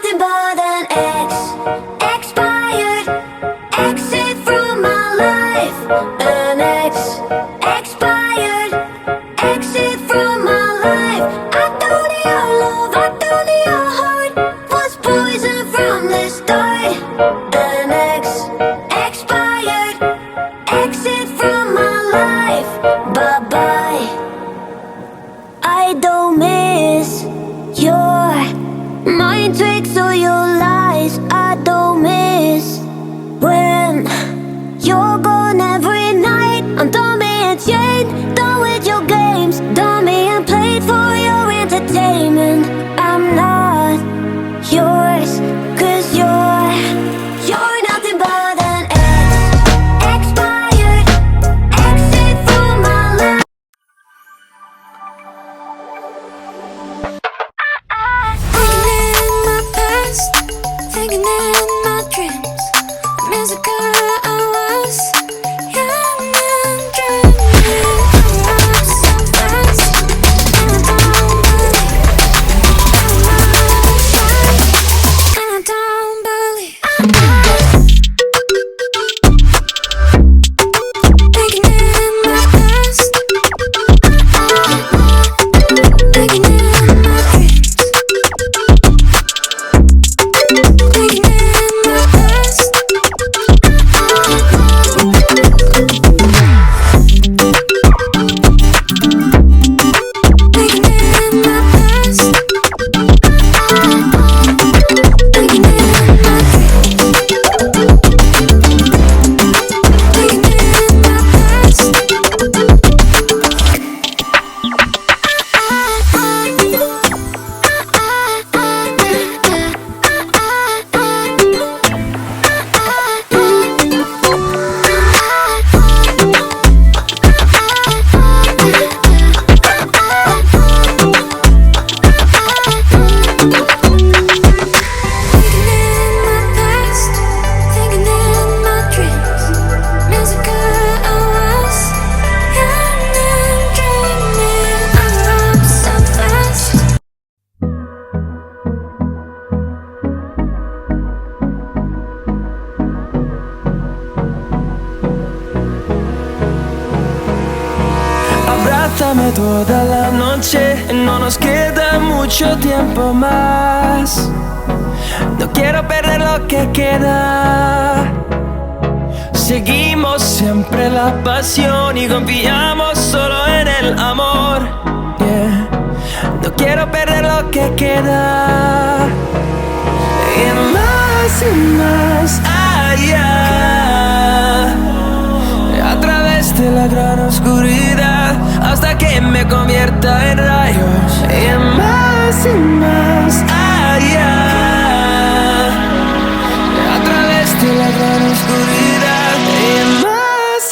nothing but an ex, expired, exit from my life. An ex, expired, exit from my life. I thought your love, I thought your heart was poison from the start. An ex, expired, exit from my life. Bye bye. I don't miss your mind tricks or your lies. I don't miss when you're gone every night. I'm done being chained, done with your games, done being played for your entertainment. I'm not yours, 'cause you're nothing but an ex, expired, exit from my life. Thinking in my past, thinking in my dreams. Music girl I was, young and dreaming. I was so fast, and I don't believe I'm not shy, and I don't believe thinking in my past, thinking in my dreams. Thinking in my past, thinking in my past, thinking in my dreams. Thinking in my past. Thinking in my past, thinking in my dreams. Music girl I was, young and dreaming. I love so fast. Abrázame toda la noche, no nos queda mucho tiempo más. No quiero perder lo que queda. Seguimos siempre la pasión y confiamos solo en el amor. Yeah. No quiero perder lo que queda. Y más allá, a través de la gran oscuridad, hasta que me convierta en rayos. Y más allá, a través de la gran oscuridad. Y más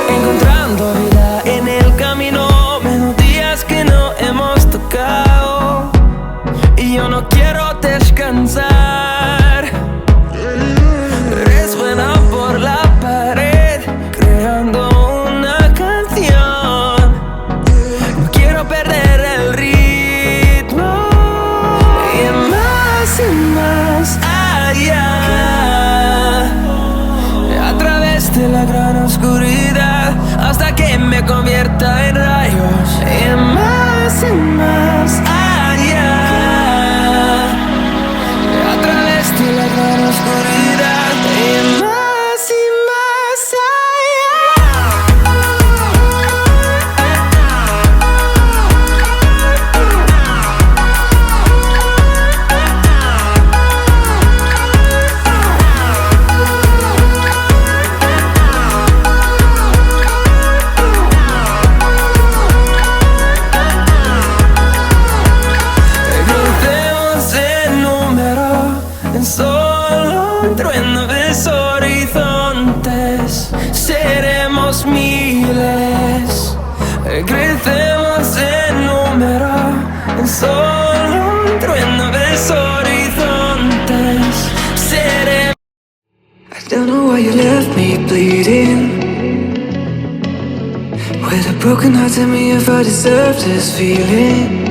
encontrando vida en el camino, melodías que no hemos tocado, y yo no quiero descansar. Resuena por la pared, creando una canción. No quiero perder el ritmo. Y más allá, a través de la gran oscuridad, hasta que me convierta en rayos. Y más allá, a través de la gran oscuridad. Y más allá. Crucemos el número en solo trueno de horizontes. Seremos miles, crecemos en número, en solo un trueno de horizontes. Seremos. I don't know why you left me bleeding, with a broken heart. Tell me if I deserve this feeling.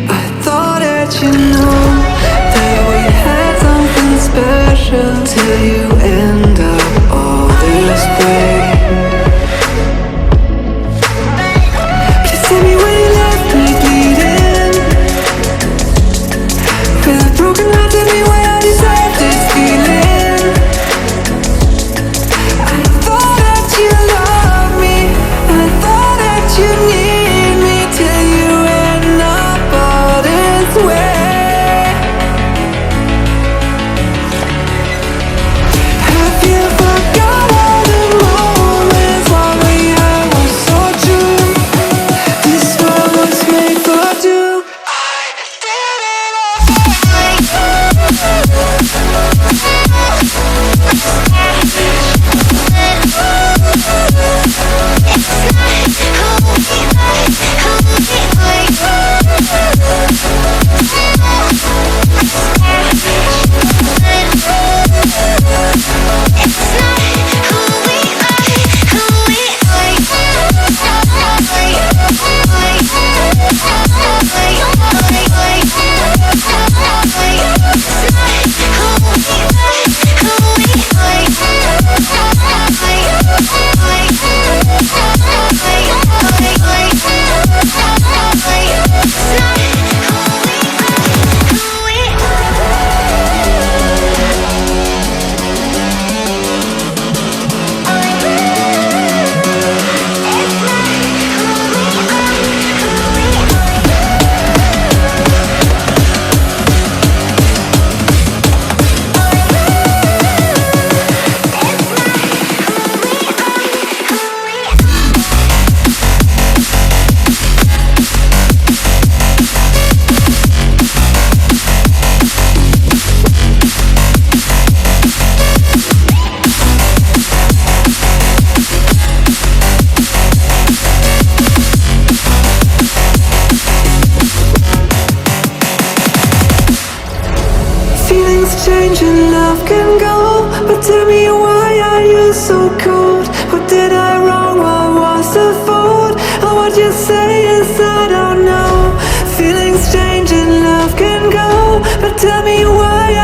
I thought that you know that we had something special till you end up all this way. Please tell me why you left me bleeding, with a broken heart. Tell me why I deserve this feeling. I thought that you loved me, I thought that you need me till you end up all this way. Have you forgot all the moments while we had was so true? This world was made for two. I did it change and love can go, but tell me why are you so cold? What did I wrong? What was the fault? Or what you say is I don't know. Feelings change and love can go, but tell me why